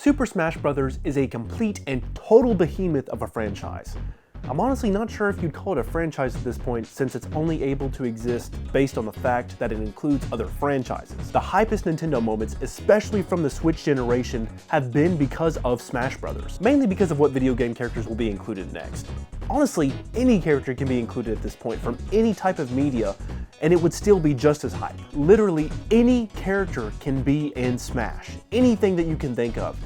Super Smash Bros. Is a complete and total behemoth of a franchise. I'm honestly not sure if you'd call it a franchise at this point, since it's only able to exist based on the fact that it includes other franchises. The hypest Nintendo moments, especially from the Switch generation, have been because of Smash Bros. Mainly because of what video game characters will be included next. Honestly, any character can be included at this point from any type of media, and it would still be just as hype. Literally any character can be in Smash. Anything that you can think of.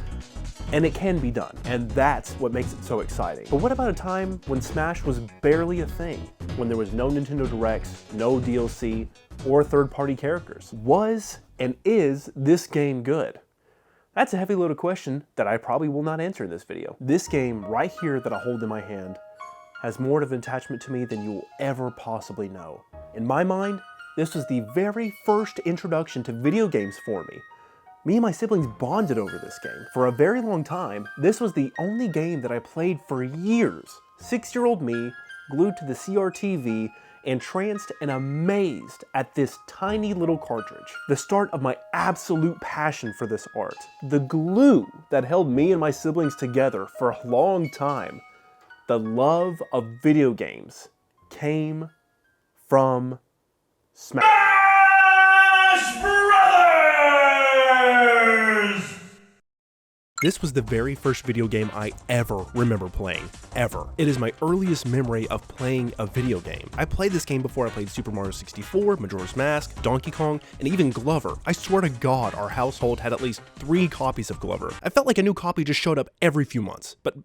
And it can be done, and that's what makes it so exciting. But what about a time when Smash was barely a thing? When there was no Nintendo Directs, no DLC, or third-party characters? Was and is this game good? That's a heavy loaded question that I probably will not answer in this video. This game right here that I hold in my hand has more of an attachment to me than you will ever possibly know. In my mind, this was the very first introduction to video games for me. Me and my siblings bonded over this game. For a very long time, this was the only game that I played for years. 6-year-old me, glued to the CRTV, entranced and amazed at this tiny little cartridge. The start of my absolute passion for this art. The glue that held me and my siblings together for a long time. The love of video games came from Smash. This was the very first video game I ever remember playing, ever. It is my earliest memory of playing a video game. I played this game before I played Super Mario 64, Majora's Mask, Donkey Kong, and even Glover. I swear to God, our household had at least 3 copies of Glover. I felt like a new copy just showed up every few months. But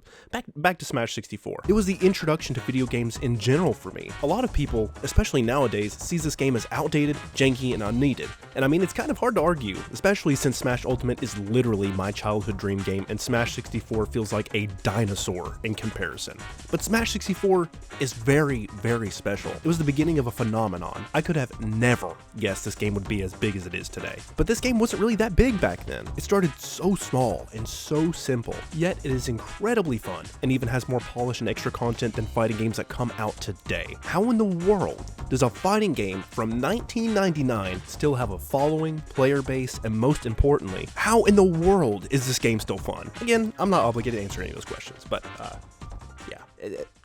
back to Smash 64. It was the introduction to video games in general for me. A lot of people, especially nowadays, sees this game as outdated, janky, and unneeded. And I mean, it's kind of hard to argue, especially since Smash Ultimate is literally my childhood dream game, and Smash 64 feels like a dinosaur in comparison. But Smash 64 is very, very special. It was the beginning of a phenomenon. I could have never guessed this game would be as big as it is today. But this game wasn't really that big back then. It started so small and so simple, yet it is incredibly fun and even has more polish and extra content than fighting games that come out today. How in the world does a fighting game from 1999 still have a following, player base, and most importantly, how in the world is this game still fun? Again, I'm not obligated to answer any of those questions, but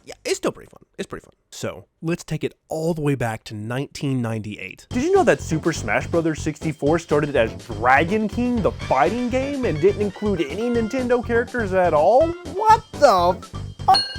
yeah, it's still pretty fun. It's pretty fun. So, let's take it all the way back to 1998. Did you know that Super Smash Bros. 64 started as Dragon King, the fighting game, and didn't include any Nintendo characters at all? What the f?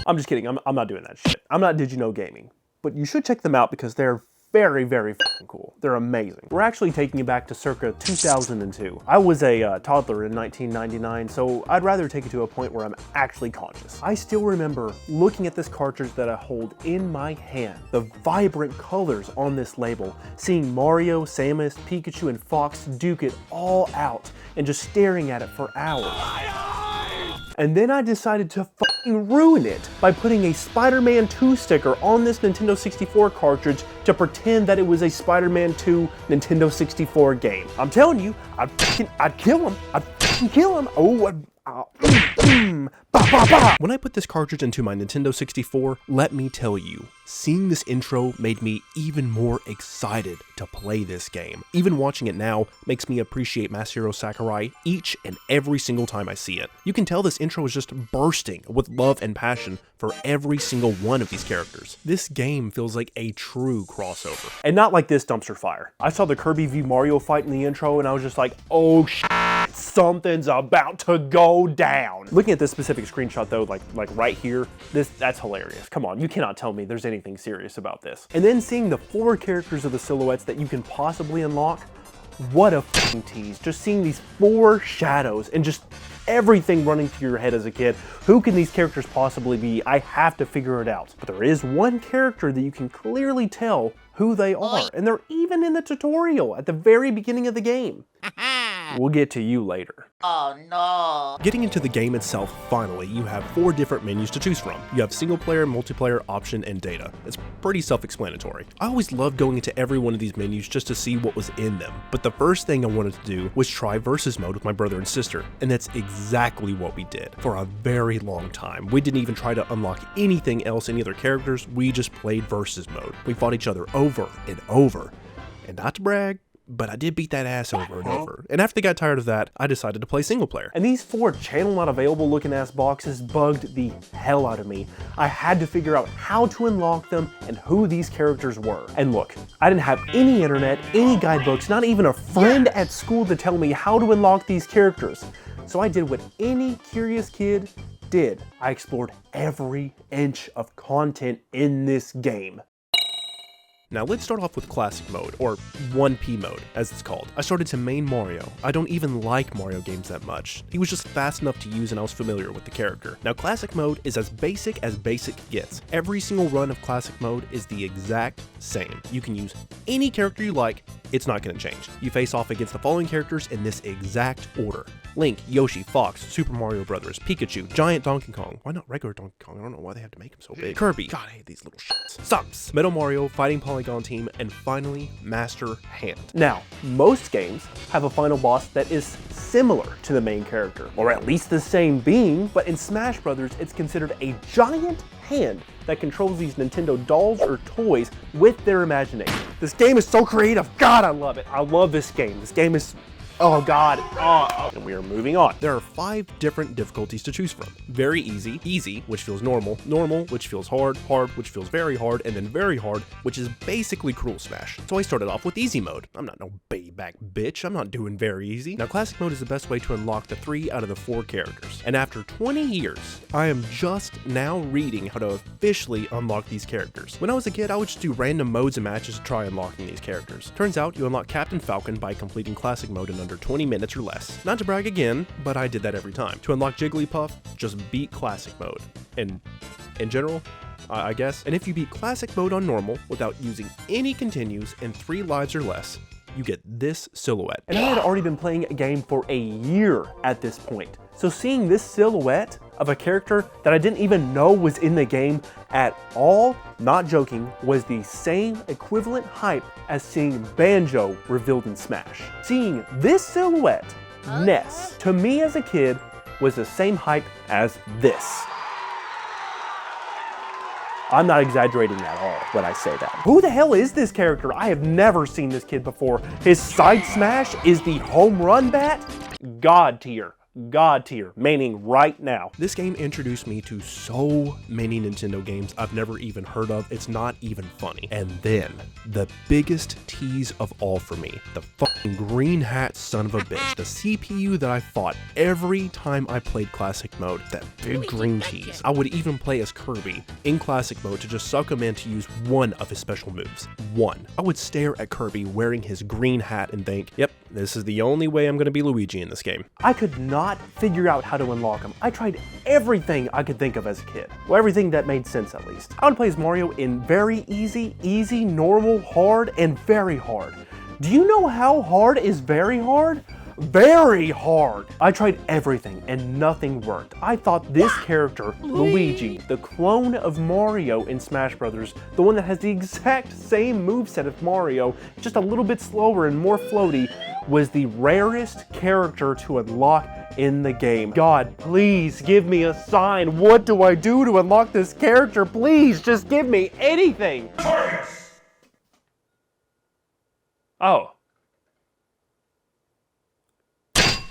I'm just kidding. I'm not doing that shit. I'm not Did You Know Gaming. But you should check them out because they're very, very fucking cool. They're amazing. We're actually taking you back to circa 2002. I was a toddler in 1999, so I'd rather take it to a point where I'm actually conscious. I still remember looking at this cartridge that I hold in my hand, the vibrant colors on this label, seeing Mario, Samus, Pikachu, and Fox duke it all out, and just staring at it for hours. And then I decided to fucking ruin it by putting a Spider-Man 2 sticker on this Nintendo 64 cartridge to pretend that it was a Spider-Man 2 Nintendo 64 game. I'm telling you, I'd kill him. I'd fucking kill him. Oh, When I put this cartridge into my Nintendo 64, let me tell you, seeing this intro made me even more excited to play this game. Even watching it now makes me appreciate Masahiro Sakurai each and every single time I see it. You can tell this intro is just bursting with love and passion for every single one of these characters. This game feels like a true crossover. And not like this dumpster fire. I saw the Kirby v Mario fight in the intro and I was just like, oh shit, something's about to go down. Looking at this specific screenshot though, like right here, that's hilarious. Come on, you cannot tell me there's anything serious about this. And then seeing the 4 characters of the silhouettes that you can possibly unlock, what a fucking tease. Just seeing these 4 shadows and just everything running through your head as a kid. Who can these characters possibly be? I have to figure it out. But there is one character that you can clearly tell who they are, and they're even in the tutorial at the very beginning of the game. We'll get to you later. Oh no. Getting into the game itself, finally, you have 4 different menus to choose from. You have single player, multiplayer, option, and data. It's pretty self-explanatory. I always loved going into every one of these menus just to see what was in them. But the first thing I wanted to do was try versus mode with my brother and sister, and that's exactly what we did. For a very long time, we didn't even try to unlock anything else, any other characters, we just played versus mode. We fought each other over and over. And not to brag, but I did beat that ass over and over. And after they got tired of that, I decided to play single player. And these 4 channel not available looking ass boxes bugged the hell out of me. I had to figure out how to unlock them and who these characters were. And look, I didn't have any internet, any guidebooks, not even a friend at school to tell me how to unlock these characters. So I did what any curious kid did. I explored every inch of content in this game. Now let's start off with Classic Mode, or 1P Mode, as it's called. I started to main Mario. I don't even like Mario games that much. He was just fast enough to use and I was familiar with the character. Now Classic Mode is as basic gets. Every single run of Classic Mode is the exact same. You can use any character you like, it's not going to change. You face off against the following characters in this exact order: Link, Yoshi, Fox, Super Mario Brothers, Pikachu, Giant Donkey Kong. Why not regular Donkey Kong? I don't know why they have to make him so big. Kirby. God, I hate these little shits. Sumps. Metal Mario, Fighting Polygon Team, and finally, Master Hand. Now, most games have a final boss that is similar to the main character, or at least the same being, but in Smash Brothers, it's considered a giant hand that controls these Nintendo dolls or toys with their imagination. This game is so creative. God, I love it. I love this game. This game is, oh God. And we are moving on. There are 5 different difficulties to choose from. Very easy, easy, which feels normal, normal, which feels hard, hard, which feels very hard, and then very hard, which is basically Cruel Smash. So I started off with easy mode. I'm not no back bitch. I'm not doing very easy. Now classic mode is the best way to unlock the 3 out of the 4 characters. And after 20 years, I am just now reading how to officially unlock these characters. When I was a kid, I would just do random modes and matches to try unlocking these characters. Turns out you unlock Captain Falcon by completing classic mode in under 20 minutes or less. Not to brag again, but I did that every time. To unlock Jigglypuff, just beat classic mode. And in general, I guess. And if you beat classic mode on normal without using any continues and 3 lives or less, you get this silhouette. And I had already been playing a game for a year at this point. So seeing this silhouette of a character that I didn't even know was in the game at all, not joking, was the same equivalent hype as seeing Banjo revealed in Smash. Seeing this silhouette, Ness, to me as a kid, was the same hype as this. I'm not exaggerating at all when I say that. Who the hell is this character? I have never seen this kid before. His side smash is the home run bat? God tier. God tier, meaning right now. This game introduced me to so many Nintendo games I've never even heard of. It's not even funny. And then, the biggest tease of all for me, the fucking green hat son of a bitch, the CPU that I fought every time I played classic mode, that big green tease. I would even play as Kirby in classic mode to just suck him in to use one of his special moves. One. I would stare at Kirby wearing his green hat and think, yep, this is the only way I'm gonna be Luigi in this game. I could not figure out how to unlock him. I tried everything I could think of as a kid. Well, everything that made sense at least. I would play as Mario in very easy, normal, hard, and very hard. Do you know how hard is very hard? Very hard. I tried everything and nothing worked. I thought this character, Luigi, the clone of Mario in Smash Brothers, the one that has the exact same moveset of Mario, just a little bit slower and more floaty, was the rarest character to unlock in the game. God, please give me a sign. What do I do to unlock this character? Please, just give me anything. Oh.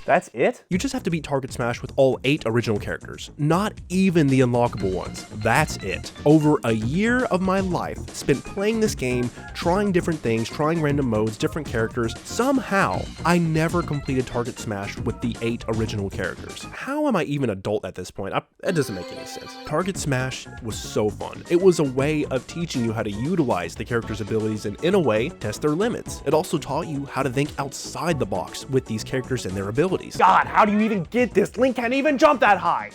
That's it? You just have to beat Target Smash with all 8 original characters, not even the unlockable ones. That's it. Over a year of my life spent playing this game, trying different things, trying random modes, different characters. Somehow, I never completed Target Smash with the 8 original characters. How am I even adult at this point? That doesn't make any sense. Target Smash was so fun. It was a way of teaching you how to utilize the characters' abilities and, in a way, test their limits. It also taught you how to think outside the box with these characters and their abilities. God, how do you even get this? Link can't even jump that high.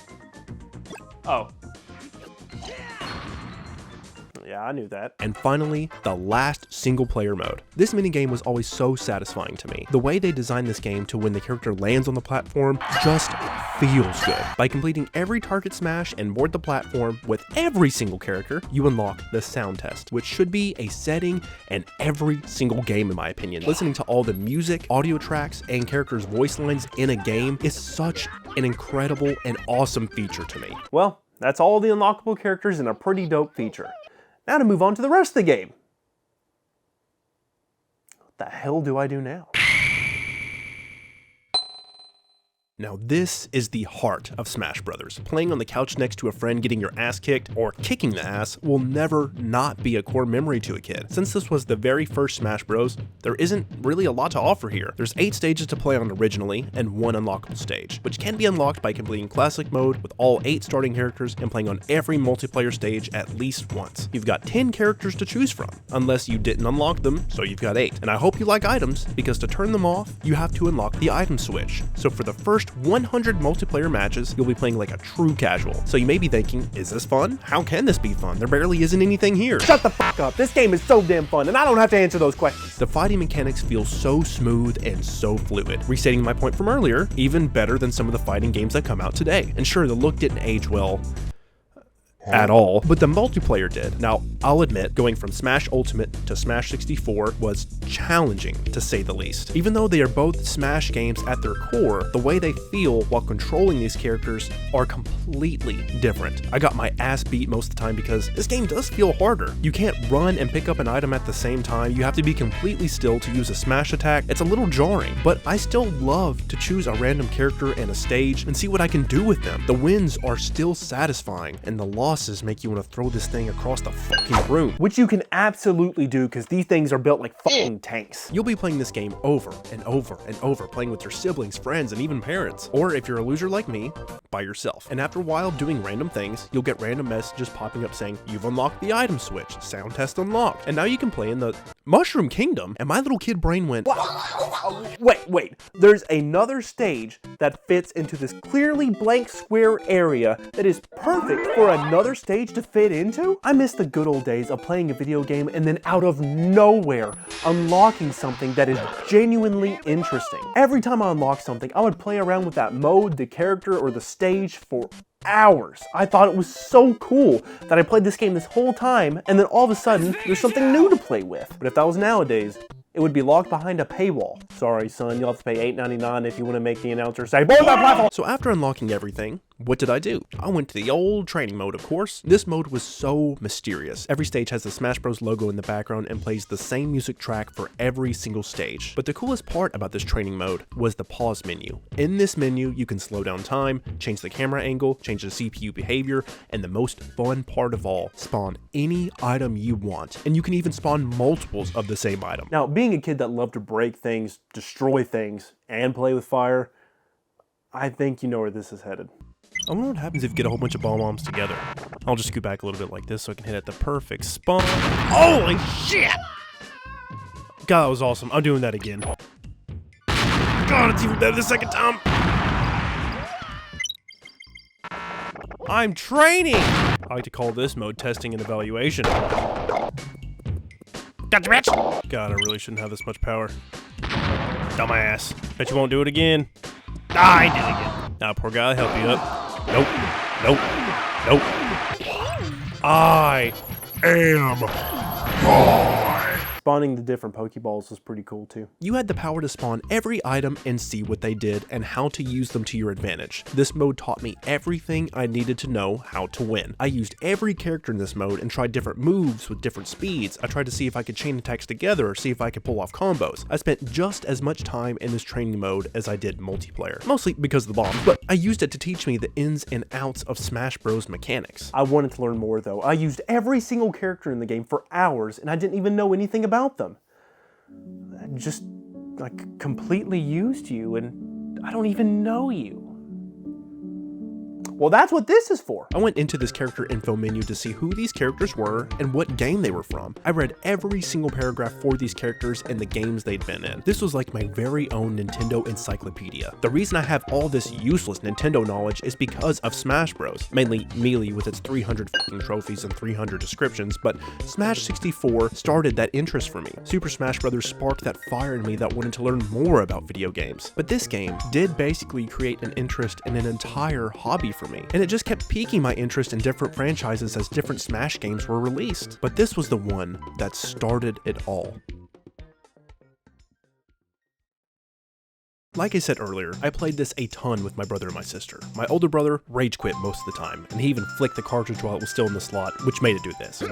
Oh. Yeah, I knew that. And finally, the last single player mode. This minigame was always so satisfying to me. The way they designed this game to when the character lands on the platform just feels good. By completing every target smash and board the platform with every single character, you unlock the sound test, which should be a setting in every single game in my opinion. Listening to all the music, audio tracks, and characters' voice lines in a game is such an incredible and awesome feature to me. Well, that's all the unlockable characters and a pretty dope feature. Now to move on to the rest of the game. the hell do I do now? Now this is the heart of Smash Brothers. Playing on the couch next to a friend getting your ass kicked, or kicking the ass, will never not be a core memory to a kid. Since this was the very first Smash Bros, there isn't really a lot to offer here. There's 8 stages to play on originally, and 1 unlockable stage, which can be unlocked by completing Classic Mode with all 8 starting characters and playing on every multiplayer stage at least once. You've got 10 characters to choose from, unless you didn't unlock them, so you've got 8. And I hope you like items, because to turn them off, you have to unlock the item switch. So for the first 100 multiplayer matches, you'll be playing like a true casual. So you may be thinking, is this fun? How can this be fun? There barely isn't anything here. Shut the fuck up. This game is so damn fun, and I don't have to answer those questions. The fighting mechanics feel so smooth and so fluid. Restating my point from earlier, even better than some of the fighting games that come out today. And sure, the look didn't age well at all, but the multiplayer did. Now, I'll admit, going from Smash Ultimate to Smash 64 was challenging, to say the least. Even though they are both Smash games at their core, the way they feel while controlling these characters are completely different. I got my ass beat most of the time because this game does feel harder. You can't run and pick up an item at the same time. You have to be completely still to use a smash attack. It's a little jarring, but I still love to choose a random character and a stage and see what I can do with them. The wins are still satisfying, and the losses make you want to throw this thing across the fucking room. Which you can absolutely do, because these things are built like fucking tanks. You'll be playing this game over and over and over, playing with your siblings, friends, and even parents. Or if you're a loser like me, by yourself. And after a while doing random things, you'll get random messages popping up saying, you've unlocked the item switch, sound test unlocked. And now you can play in the Mushroom Kingdom. And my little kid brain went, Wait, there's another stage that fits into this clearly blank square area that is perfect for another stage to fit into? I miss the good old days of playing a video game and then out of nowhere unlocking something that is genuinely interesting. Every time I unlocked something, I would play around with that mode, the character, or the stage for hours. I thought it was so cool that I played this game this whole time, and then all of a sudden, there's something new to play with. But if that was nowadays, it would be locked behind a paywall. Sorry, son, you'll have to pay $8.99 if you want to make the announcer say, "Board that platform!" So after unlocking everything, what did I do? I went to the old training mode, of course. This mode was so mysterious. Every stage has the Smash Bros logo in the background and plays the same music track for every single stage. But the coolest part about this training mode was the pause menu. In this menu, you can slow down time, change the camera angle, change the CPU behavior, and the most fun part of all, spawn any item you want. And you can even spawn multiples of the same item. Now, being a kid that loved to break things, destroy things, and play with fire, I think you know where this is headed. I wonder what happens if you get a whole bunch of bomb bombs together. I'll just scoot back a little bit like this so I can hit at the perfect spot. Holy shit! God, that was awesome. I'm doing that again. God, it's even better the second time. I'm training! I like to call this mode testing and evaluation. Gotcha, bitch! God, I really shouldn't have this much power. Dumbass. Bet you won't do it again. Ah, I did it again. Nah, poor guy, I'll help you up. Nope. I am God. Spawning the different Pokeballs was pretty cool too. You had the power to spawn every item and see what they did and how to use them to your advantage. This mode taught me everything I needed to know how to win. I used every character in this mode and tried different moves with different speeds. I tried to see if I could chain attacks together or see if I could pull off combos. I spent just as much time in this training mode as I did multiplayer, mostly because of the bombs, but I used it to teach me the ins and outs of Smash Bros mechanics. I wanted to learn more though. I used every single character in the game for hours and I didn't even know anything about them. I just like completely used you and I don't even know you. Well, that's what this is for. I went into this character info menu to see who these characters were and what game they were from. I read every single paragraph for these characters and the games they'd been in. This was like my very own Nintendo encyclopedia. The reason I have all this useless Nintendo knowledge is because of Smash Bros. Mainly Melee with its 300 fucking trophies and 300 descriptions, but Smash 64 started that interest for me. Super Smash Bros. Sparked that fire in me that wanted to learn more about video games. But this game did basically create an interest in an entire hobby for me, and it just kept piquing my interest in different franchises as different Smash games were released. But this was the one that started it all. Like I said earlier, I played this a ton with my brother and my sister. My older brother rage quit most of the time, and he even flicked the cartridge while it was still in the slot, which made it do this.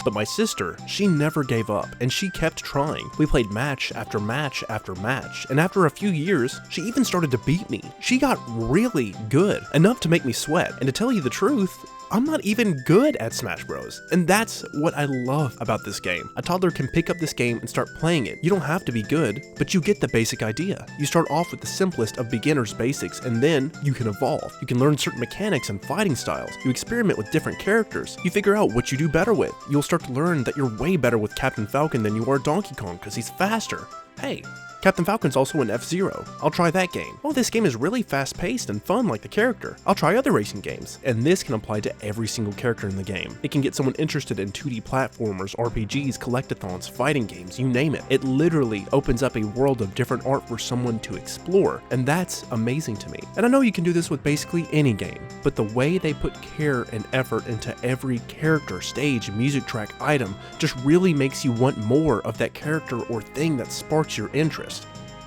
But my sister, she never gave up, and she kept trying. We played match after match after match, and after a few years, she even started to beat me. She got really good, enough to make me sweat, and to tell you the truth, I'm not even good at Smash Bros. And that's what I love about this game. A toddler can pick up this game and start playing it. You don't have to be good, but you get the basic idea. You start off with the simplest of beginner's basics, and then you can evolve. You can learn certain mechanics and fighting styles. You experiment with different characters. You figure out what you do better with. You'll start to learn that you're way better with Captain Falcon than you are Donkey Kong because he's faster. Hey, Captain Falcon's also in F-Zero. I'll try that game. Oh, this game is really fast-paced and fun like the character. I'll try other racing games. And this can apply to every single character in the game. It can get someone interested in 2D platformers, RPGs, collectathons, fighting games, you name it. It literally opens up a world of different art for someone to explore, and that's amazing to me. And I know you can do this with basically any game, but the way they put care and effort into every character, stage, music track, item just really makes you want more of that character or thing that sparks your interest.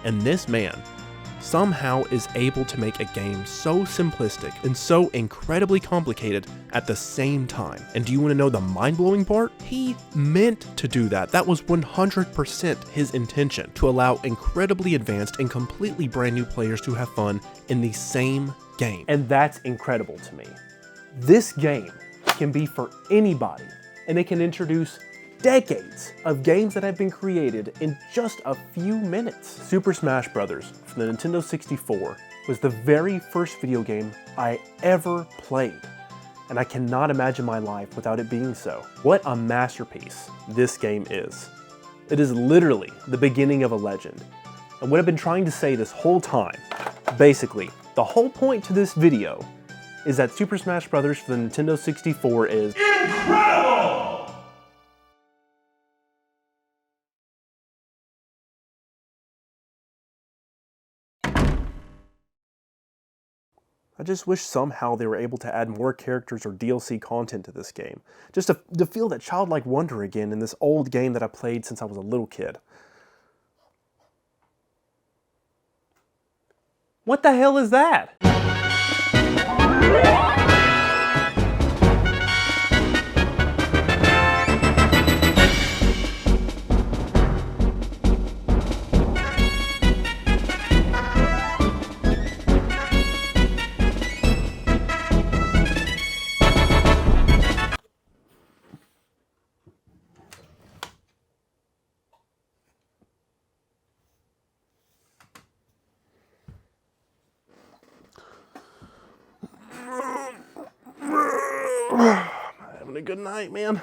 And this man somehow is able to make a game so simplistic and so incredibly complicated at the same time. And do you want to know the mind-blowing part? He meant to do that. That was 100% his intention, to allow incredibly advanced and completely brand new players to have fun in the same game. And that's incredible to me. This game can be for anybody, and it can introduce decades of games that have been created in just a few minutes. Super Smash Bros. From the Nintendo 64 was the very first video game I ever played, and I cannot imagine my life without it being so. What a masterpiece this game is. It is literally the beginning of a legend. And what I've been trying to say this whole time, basically, the whole point to this video is that Super Smash Bros. For the Nintendo 64 is incredible! I just wish somehow they were able to add more characters or DLC content to this game, just to feel that childlike wonder again in this old game that I played since I was a little kid. What the hell is that? Having a good night, man.